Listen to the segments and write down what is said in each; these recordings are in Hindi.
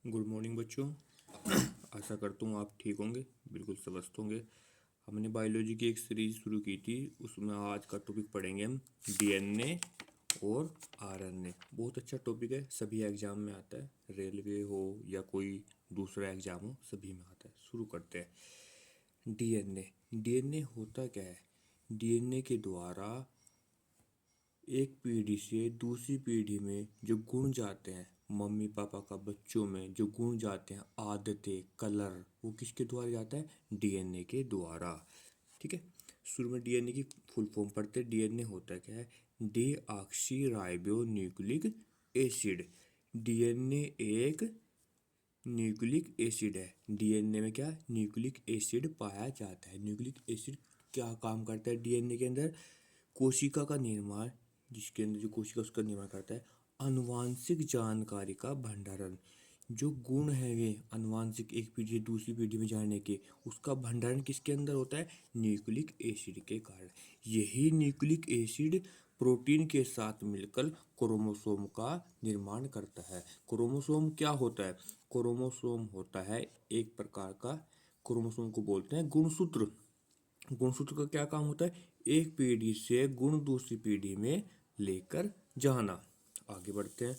गुड मॉर्निंग बच्चों। आशा करता हूँ आप ठीक होंगे, बिल्कुल स्वस्थ होंगे। हमने बायोलॉजी की एक सीरीज शुरू की थी, उसमें आज का टॉपिक पढ़ेंगे हम डीएनए और आरएनए। बहुत अच्छा टॉपिक है, सभी एग्जाम में आता है, रेलवे हो या कोई दूसरा एग्जाम हो, सभी में आता है। शुरू करते हैं। डीएनए डीएनए होता क्या है? डीएनए के द्वारा एक पीढ़ी से दूसरी पीढ़ी में जो गुण जाते हैं, मम्मी पापा का बच्चों में जो गुण जाते हैं, आदतें, कलर, वो किसके द्वारा जाता है? डीएनए के द्वारा। ठीक है। शुरू में डीएनए की फुल फॉर्म पढ़ते हैं। डीएनए होता क्या है? Deoxy ribo nucleic acid. DNA एक न्यूक्लिक एसिड है। डीएनए में क्या? न्यूक्लिक एसिड पाया जाता है। न्यूक्लिक एसिड क्या काम करता है डीएनए के अंदर? कोशिका का निर्माण, जिसके अंदर जो कोशिका उसका निर्माण करता है। आनुवांशिक जानकारी का भंडारण, जो गुण है वे आनुवांशिक एक पीढ़ी से दूसरी पीढ़ी में जाने के, उसका भंडारण किसके अंदर होता है? न्यूक्लिक एसिड के कारण। यही न्यूक्लिक एसिड प्रोटीन के साथ मिलकर क्रोमोसोम का निर्माण करता है। क्रोमोसोम क्या होता है? क्रोमोसोम होता है एक प्रकार का, क्रोमोसोम को बोलते हैं गुणसूत्र। गुणसूत्र का क्या काम होता है? एक पीढ़ी से गुण दूसरी पीढ़ी में लेकर जाना। आगे बढ़ते हैं।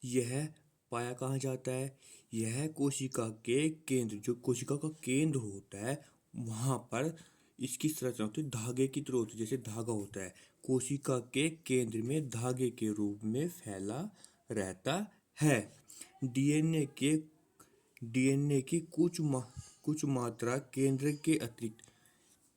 यह पाया कहाँ जाता है? यह कोशिका के केंद्र, जो कोशिका का केंद्र होता है, वहां पर इसकी संरचना होती है धागे की तरह होती है। जैसे धागा होता है, कोशिका के केंद्र में धागे के रूप में फैला रहता है। डीएनए के डीएनए की कुछ मात्रा केंद्र के अतिरिक्त,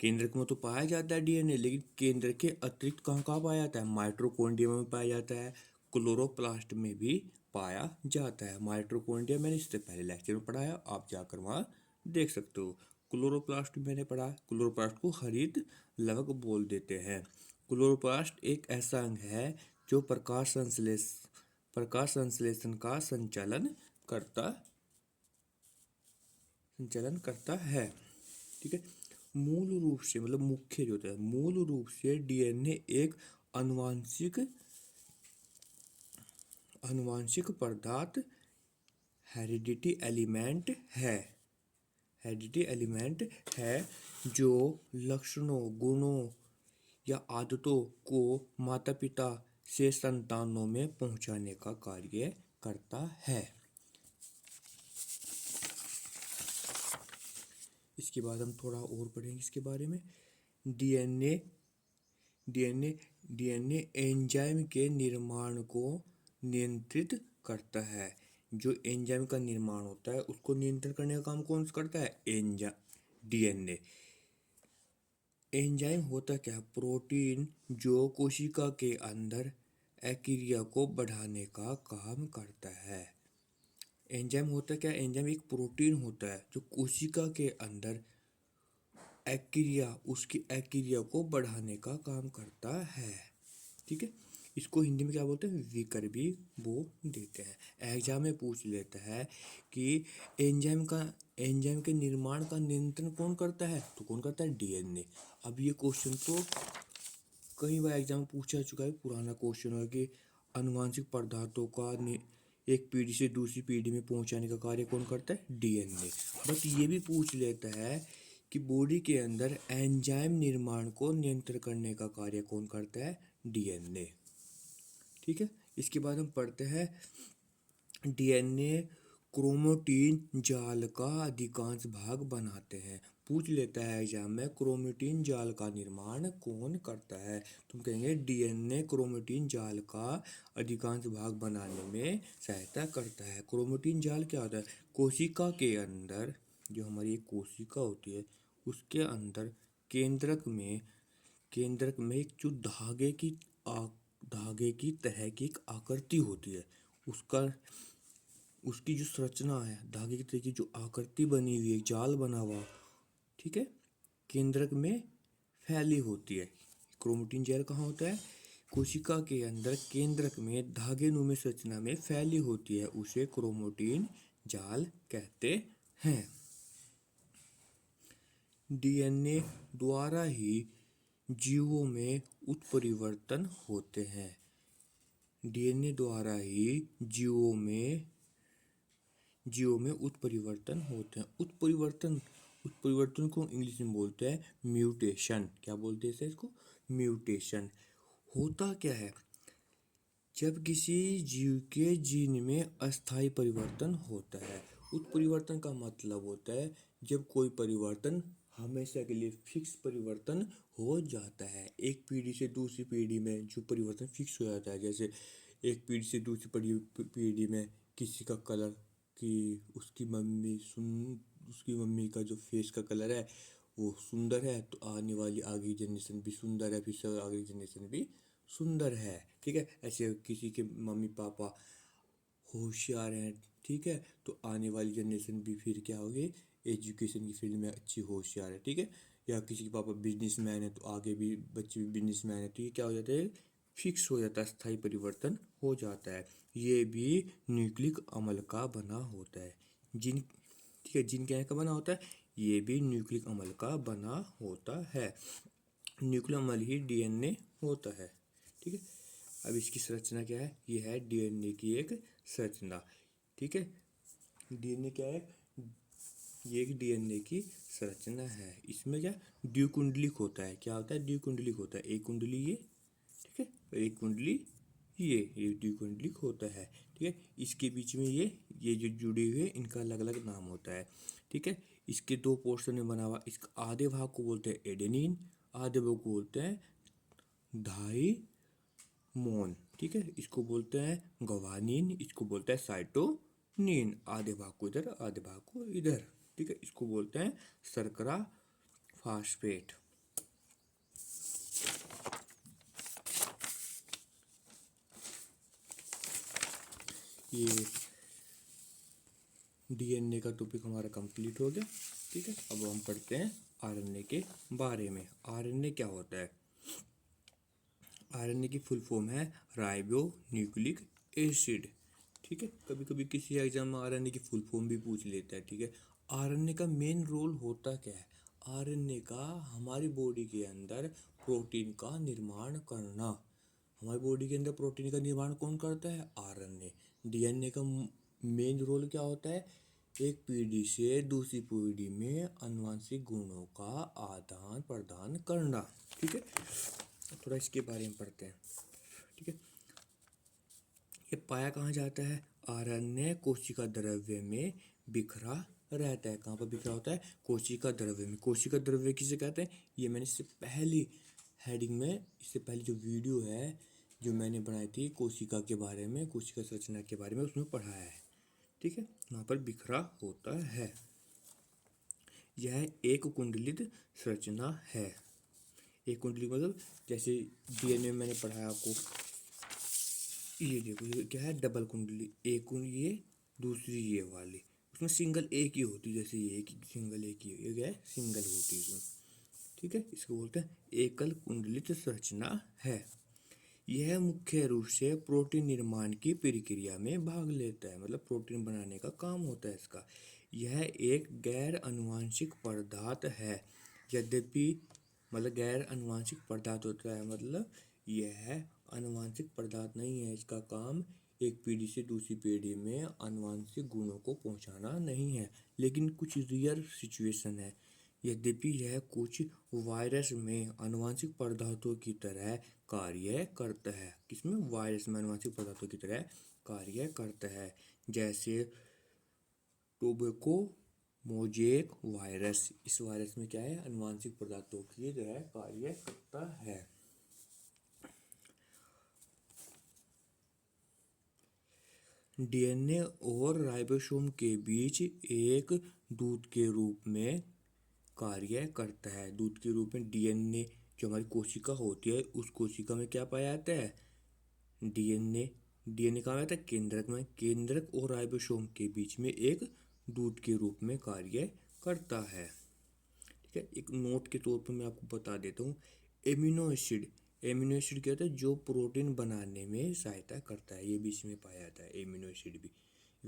केंद्रक में तो पाया जाता है डीएनए, लेकिन केंद्र के अतिरिक्त कहाँ कहाँ पाया जाता है? माइटोकॉन्ड्रिया में पाया जाता है, क्लोरोप्लास्ट में भी पाया जाता है। माइटोकॉन्ड्रिया मैंने इससे पहले लेक्चर में पढ़ाया, आप जाकर वहाँ देख सकते हो। क्लोरोप्लास्ट मैंने पढ़ा, क्लोरोप्लास्ट को हरित लवक बोल देते हैं। क्लोरोप्लास्ट एक ऐसा अंग है जो प्रकाश संश्लेषण का संचालन करता है। ठीक है। मूल रूप से, मतलब मुख्य जो होता है, मूल रूप से डीएनए एक अनुवांशिक पदार्थ, हेरिडिटी एलिमेंट है जो लक्षणों, गुणों या आदतों को माता पिता से संतानों में पहुंचाने का कार्य करता है। इसके बाद हम थोड़ा और पढ़ेंगे इसके बारे में। डीएनए डीएनए डीएनए एंजाइम के निर्माण को नियंत्रित करता है। जो एंजाइम का निर्माण होता है उसको नियंत्रित करने का काम कौन सा करता है? डीएनए। एंजाइम होता क्या? प्रोटीन जो कोशिका के अंदर अक्रिया को बढ़ाने का काम करता है। एंजाइम होता क्या? एंजाइम एक प्रोटीन होता है जो कोशिका के अंदर उसकी अक्रिया को बढ़ाने का काम करता है। ठीक है। इसको हिंदी में क्या बोलते हैं? विकर भी बोल देते हैं। एग्जाम में पूछ लेता है कि एंजाइम के निर्माण का नियंत्रण कौन करता है? तो कौन करता है? डीएनए। अब ये क्वेश्चन तो कई बार एग्जाम में पूछा चुका है, पुराना क्वेश्चन है कि आनुवांशिक पदार्थों का एक पीढ़ी से दूसरी पीढ़ी में पहुंचाने का कार्य कौन करता है? डीएनए। बट ये भी पूछ लेता है कि बॉडी के अंदर एंजाइम निर्माण को नियंत्रित करने का कार्य कौन करता है? डीएनए। ठीक है। इसके बाद हम पढ़ते हैं डीएनए क्रोमेटिन जाल का अधिकांश भाग बनाते हैं। पूछ लेता है एग्जाम में क्रोमेटिन जाल का निर्माण कौन करता है? तुम कहेंगे डीएनए क्रोमेटिन जाल का अधिकांश भाग बनाने में सहायता करता है। क्रोमेटिन जाल क्या होता है? कोशिका के अंदर, जो हमारी एक कोशिका होती है, उसके अंदर केंद्रक में एक जो धागे की तह की एक आकृति होती है, उसकी जो संरचना है, धागे की तरह की जो आकृति बनी हुई है, जाल बना हुआ, ठीक है, केंद्रक में फैली होती है। क्रोमेटिन जाल कहाँ होता है? कोशिका के अंदर केंद्रक में धागे नुमा संरचना में फैली होती है, उसे क्रोमेटिन जाल कहते हैं। डीएनए द्वारा ही जीवों में उत्परिवर्तन होते हैं। डीएनए द्वारा ही जीवों में उत्परिवर्तन होते हैं। उत्परिवर्तन को इंग्लिश में बोलते हैं म्यूटेशन। क्या बोलते हैं इसको? म्यूटेशन। होता क्या है? जब किसी जीव के जीन में अस्थायी परिवर्तन होता है। उत्परिवर्तन का मतलब होता है जब कोई परिवर्तन हमेशा के लिए फिक्स परिवर्तन हो जाता है। एक पीढ़ी से दूसरी पीढ़ी में जो परिवर्तन फिक्स हो जाता है, जैसे एक पीढ़ी से दूसरी पीढ़ी में किसी का कलर, कि उसकी मम्मी का जो फेस का कलर है वो सुंदर है, तो आने वाली आगे जनरेशन भी सुंदर है, फिर से आगे जनरेशन भी सुंदर है। ठीक है, ऐसे किसी के मम्मी पापा होशियार हैं, ठीक है, तो आने वाली जनरेशन भी फिर क्या होगी, एजुकेशन की फील्ड में अच्छी होशियार है। ठीक है, या किसी के पापा बिजनेसमैन है तो आगे भी बच्चे भी बिजनेसमैन है। तो ये क्या हो जाता है? फिक्स हो जाता है, स्थायी परिवर्तन हो जाता है। ये भी न्यूक्लिक अम्ल का बना होता है। जिन ठीक है, जिन क्या का बना होता है? ये भी न्यूक्लिक अम्ल का बना होता है। न्यूक्लिक अम्ल ही डीएनए होता है। ठीक है, अब इसकी संरचना क्या है? ये है डीएनए की एक संरचना। ठीक है, डीएनए क्या है? ये एक डीएनए की संरचना है। इसमें क्या द्विकुंडलिक होता है? क्या होता है? द्विकुंडलिक होता है। एक कुंडली ये, ठीक है, और एक कुंडली ये द्विकुंडलिक होता है। ठीक है, इसके बीच में ये जो जुड़े हुए इनका अलग अलग नाम होता है। ठीक है, इसके दो पोर्शन में बना हुआ। इसका आधे भाग को बोलते हैं एडेनिन, आधे भाग को बोलते हैं धाइमोन। ठीक है, इसको बोलते हैं ग्वानिन, इसको बोलते हैं साइटोनिन। आधे भाग को इधर, आधे भाग को इधर। ठीक है, इसको बोलते हैं शर्करा फास्फेट। ये डीएनए का टॉपिक हमारा कंप्लीट हो गया। ठीक है, अब हम पढ़ते हैं आरएनए के बारे में। आरएनए क्या होता है? आरएनए की फुल फॉर्म है राइबो न्यूक्लिक एसिड। ठीक है, कभी कभी किसी एग्जाम में आरएनए की फुल फॉर्म भी पूछ लेता है। ठीक है, आरएनए का मेन रोल होता क्या है? आरएनए का हमारी बॉडी के अंदर प्रोटीन का निर्माण करना। हमारी बॉडी के अंदर प्रोटीन का निर्माण कौन करता है? आरएनए। डीएनए का मेन रोल क्या होता है? एक पीढ़ी से दूसरी पीढ़ी में आनुवंशिक गुणों का आदान प्रदान करना। ठीक है, थोड़ा इसके बारे में पढ़ते हैं। ठीक है, ये पाया कहाँ जाता है? आरएनए कोशिका द्रव्य में बिखरा रहता है। कहाँ पर बिखरा होता है? कोशिका द्रव्य में। कोशिका द्रव्य किसे कहते हैं? ये मैंने इससे पहली हेडिंग में, इससे पहले जो वीडियो है जो मैंने बनाई थी कोशिका के बारे में, कोशिका संरचना के बारे में, उसमें पढ़ाया है। ठीक है, वहाँ पर बिखरा होता है। यह एक कुंडलित संरचना है। एक कुंडली मतलब जैसे डीएनए में मैंने पढ़ाया आपको, ये देखो, ये क्या है? डबल कुंडली। एक कुंडली ये, दूसरी ये वाली। उसमें सिंगल एक ही होती है, जैसे ये सिंगल एक ही है, ये क्या है? सिंगल होती है इसमें। ठीक है, इसको बोलते हैं एकल कुंडलित संरचना है। यह मुख्य रूप से प्रोटीन निर्माण की प्रक्रिया में भाग लेता है, मतलब प्रोटीन बनाने का काम होता है इसका। यह एक गैर आनुवंशिक पदार्थ है। यद्यपि मतलब गैर आनुवंशिक पदार्थ होता है, मतलब यह आनुवंशिक पदार्थ नहीं है। इसका काम एक पीढ़ी से दूसरी पीढ़ी में आनुवंशिक गुणों को पहुंचाना नहीं है, लेकिन कुछ रियर सिचुएशन है। यद्यपि यह कुछ वायरस में आनुवंशिक पदार्थों की तरह कार्य करता है। किसमें? वायरस में आनुवंशिक पदार्थों की तरह कार्य करता है, जैसे टोबैको मोजेक वायरस। इस वायरस में क्या है? आनुवंशिक पदार्थों की तरह कार्य करता है। डीएनए और राइबोसोम के बीच एक दूत के रूप में कार्य करता है। दूत के रूप में डीएनए, जो हमारी कोशिका होती है, उस कोशिका में क्या पाया जाता है? डीएनए। डीएनए कहाँ आता है? केंद्रक में। केंद्रक और राइबोसोम के बीच में एक दूत के रूप में कार्य करता है। ठीक है, एक नोट के तौर पर मैं आपको बता देता हूँ। एमिनो एसिड, एमिनो एसिड क्या होता है? जो प्रोटीन बनाने में सहायता करता है। ये भी इसमें पाया जाता है। एमिनो एसिड भी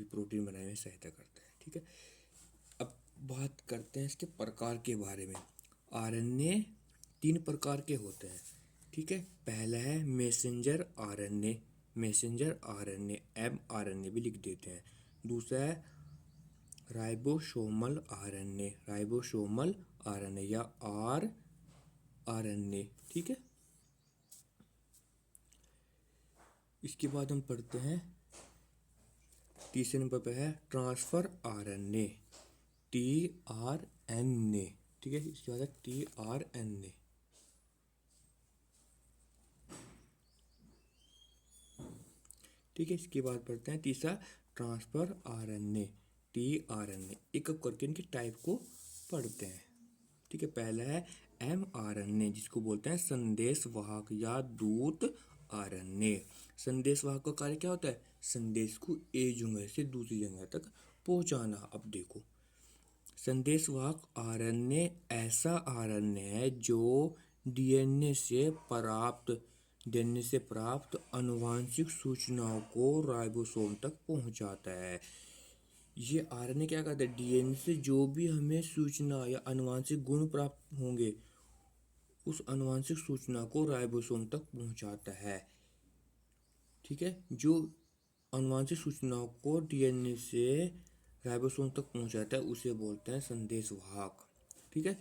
प्रोटीन बनाने में सहायता करता है। ठीक है, अब बात करते हैं इसके प्रकार के बारे में। आरएनए 3 प्रकार के होते हैं। ठीक है, पहला है messenger RNA. Messenger RNA, mRNA भी लिख देते हैं। दूसरा है राइबोसोमल आरएनए, राइबोसोमल आरएनए या आरएनए, ठीक है। इसके बाद हम पढ़ते हैं तीसरे नंबर पे है ट्रांसफर आरएनए, टीआरएनए, ठीक है। इसके बाद है टीआरएनए। ठीक है, इसके बाद पढ़ते हैं तीसरा ट्रांसफर आरएनए, टीआरएनए। एक एक करके इनकी टाइप को पढ़ते हैं। ठीक है, पहला है mRNA, जिसको बोलते हैं संदेश वाहक या दूत आरएनए। संदेश वाहक का कार्य क्या होता है? संदेश को एक जगह से दूसरी जगह तक पहुंचाना। अब देखो, संदेश वाहक आरएनए ऐसा आरएनए है जो डीएनए से प्राप्त आनुवांशिक सूचनाओं को राइबोसोम तक पहुंचाता है। ये आरएनए क्या करता है? डीएनए से जो भी हमें सूचना या आनुवांशिक गुण प्राप्त होंगे, उस आनुवांशिक सूचना को राइबोसोम तक पहुंचाता है। ठीक है, जो आनुवांशिक सूचनाओं को डीएनए से राइबोसोम तक पहुंचाता है उसे बोलते हैं संदेशवाहक। ठीक है,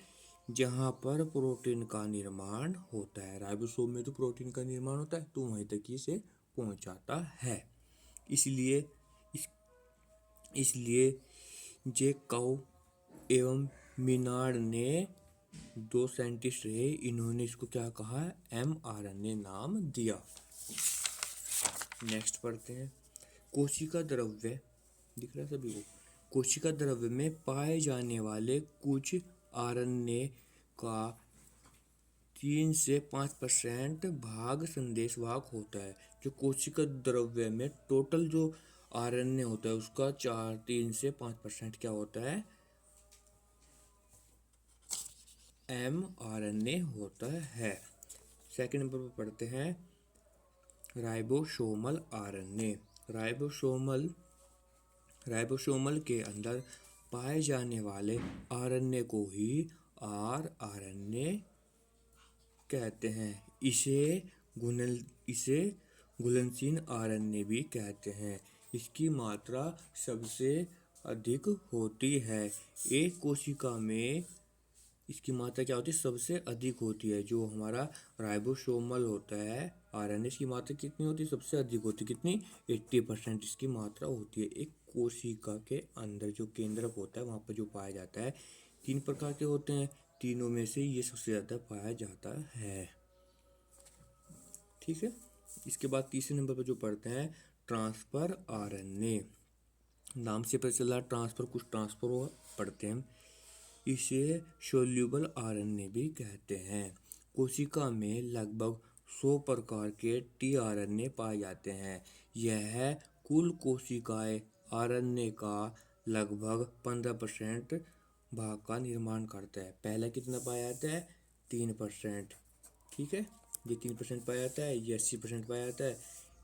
जहाँ पर प्रोटीन का निर्माण होता है, राइबोसोम में तो प्रोटीन का निर्माण होता है, तो वहीं तक इसे पहुंचाता है। इसलिए जेकब एवं मिनार्ड ने, दो साइंटिस्ट रहे, इन्होंने इसको क्या कहा? mRNA नाम दिया। नेक्स्ट पढ़ते हैं कोशिका द्रव्य। दिख रहा है सभी को? कोशिका द्रव्य में पाए जाने वाले कुछ आरएनए का 3 से 5% भाग संदेशवाहक होता है। जो कोशिका द्रव्य में टोटल जो आरएनए होता है उसका 3 से 5% क्या होता है? mRNA होता है। सेकंड नंबर पर पढ़ते हैं राइबोसोमल आरएनए। राइबोसोमल के अंदर पाए जाने वाले आरएनए को ही आरएनए कहते हैं। इसे घुलनशील आरएनए भी कहते हैं। इसकी मात्रा सबसे अधिक होती है। एक कोशिका में इसकी मात्रा क्या होती है? सबसे अधिक होती है। जो हमारा राइबोसोमल होता है आरएनए, इसकी मात्रा कितनी होती है? सबसे अधिक होती है। कितनी? 80% इसकी मात्रा होती है। एक कोशिका के अंदर जो केंद्रक होता है वहाँ पर जो पाया जाता है, 3 प्रकार के होते हैं, तीनों में से ये सबसे ज़्यादा पाया जाता है। ठीक है, इसके बाद तीसरे नंबर पर जो पढ़ते हैं ट्रांसफर आरएनए। नाम से पता चला ट्रांसफर, कुछ ट्रांसफर हो पढ़ते हैं। इसे सोल्यूबल आरएनए भी कहते हैं। कोशिका में लगभग 100 प्रकार के टीआरएनए पाए जाते हैं। यह कुल कोशिकाएं आरएनए का लगभग 15% भाग का निर्माण करता है। पहला कितना पाया जाता है? 3%। ठीक है, ये 3% पाया जाता है, ये 80% पाया जाता है,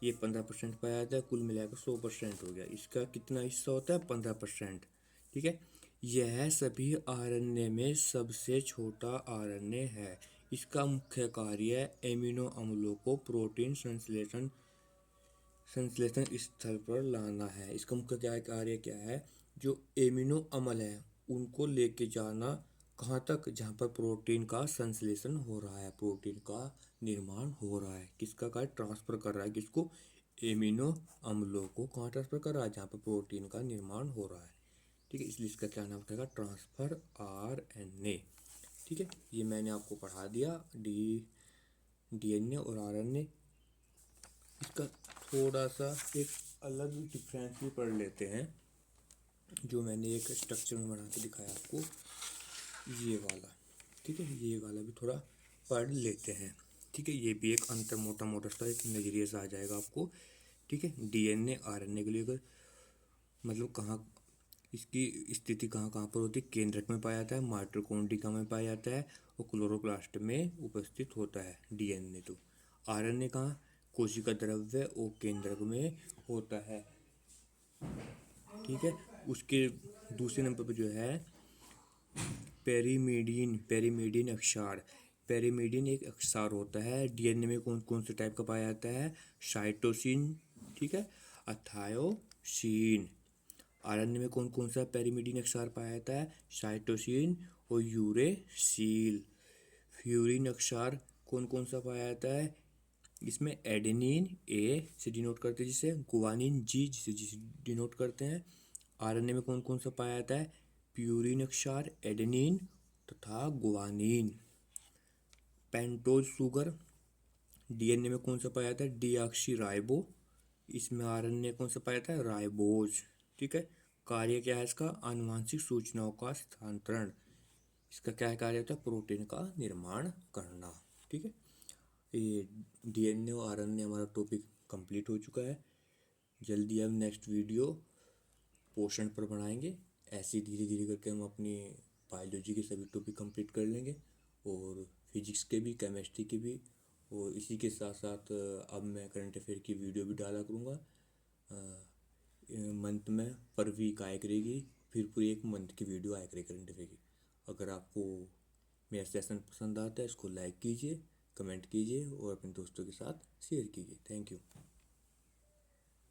ये 15% पाया जाता है, कुल मिलाकर 100% हो गया। इसका कितना हिस्सा होता है? 15%। ठीक है, यह सभी आरएनए में सबसे छोटा आरएनए है। इसका मुख्य कार्य एमिनो अम्लों को प्रोटीन संश्लेषण स्थल पर लाना है। इसका मुख्य कार्य क्या है? जो एमिनो अम्ल है उनको लेके जाना कहाँ तक? जहाँ पर प्रोटीन का संश्लेषण हो रहा है, प्रोटीन का निर्माण हो रहा है। किसका कार्य? ट्रांसफर कर रहा है। किसको? एमिनो अम्लों को कहाँ ट्रांसफर कर रहा है? जहाँ पर प्रोटीन का निर्माण हो रहा है। ठीक है, इसलिए इसका क्या नाम रहेगा? Transfer RNA. ठीक है, ये मैंने आपको पढ़ा दिया डीएनए और आरएनए। इसका थोड़ा सा एक अलग डिफरेंस भी पढ़ लेते हैं, जो मैंने एक स्ट्रक्चर में बना के दिखाया आपको, ये वाला। ठीक है, ये वाला भी थोड़ा पढ़ लेते हैं। ठीक है, ये भी एक अंतर मोटा मोटा सा एक नज़रिए से आ जाएगा आपको। ठीक है, डीएनए आरएनए के लिए अगर मतलब कहाँ इसकी स्थिति कहाँ कहाँ पर होती है? केंद्रक में पाया जाता है, माइटोकॉन्ड्रिया में पाया जाता है और क्लोरोप्लास्ट में उपस्थित होता है डीएनए। तो आरएनए कहाँ? कोशिका द्रव्य और केंद्रक में होता है। ठीक है, उसके दूसरे नंबर पर जो है पेरीमीडियन अक्षार। पैरिमीडिन एक अक्सार होता है। डीएनए में कौन कौन से टाइप का पाया जाता है? साइटोसिन, ठीक है, थायोसिन। आरएनए में कौन कौन सा पैरिमीडिन अक्सार पाया जाता है? साइटोसिन और यूरेसिल। फ्यूरिन अक्सार कौन कौन सा पाया जाता है? इसमें एडेनिन ए से डिनोट करते हैं जिसे, गुवानिन जी जिसे डिनोट करते हैं। आरएनए में कौन कौन सा पाया जाता है? प्यूरिन अक्षर, एडेनिन तथा गुवानिन। पेंटोज शुगर डीएनए में कौन सा पाया जाता है? Deoxy ribo. इसमें आरएनए कौन सा पाया जाता है? राइबोज, ठीक है। कार्य क्या है इसका? आनुवांशिक सूचनाओं का स्थानांतरण। इसका क्या कार्य होता है? प्रोटीन का निर्माण करना, ठीक है। ये डीएनए और आरएनए हमारा टॉपिक कंप्लीट हो चुका है। जल्दी हम नेक्स्ट वीडियो पोषण पर बनाएंगे। ऐसे धीरे धीरे करके हम अपनी बायोलॉजी के सभी टॉपिक कंप्लीट कर लेंगे, और फिजिक्स के भी, केमिस्ट्री के भी। और इसी के साथ साथ अब मैं करंट अफेयर की वीडियो भी डाला करूँगा। मंथ में पर वीक आया करेगी, फिर पूरी एक मंथ की वीडियो आया करेगी करंट अफेयर की। अगर आपको मेरा सेशन पसंद आता है इसको लाइक कीजिए, कमेंट कीजिए और अपने दोस्तों के साथ शेयर कीजिए। Thank you.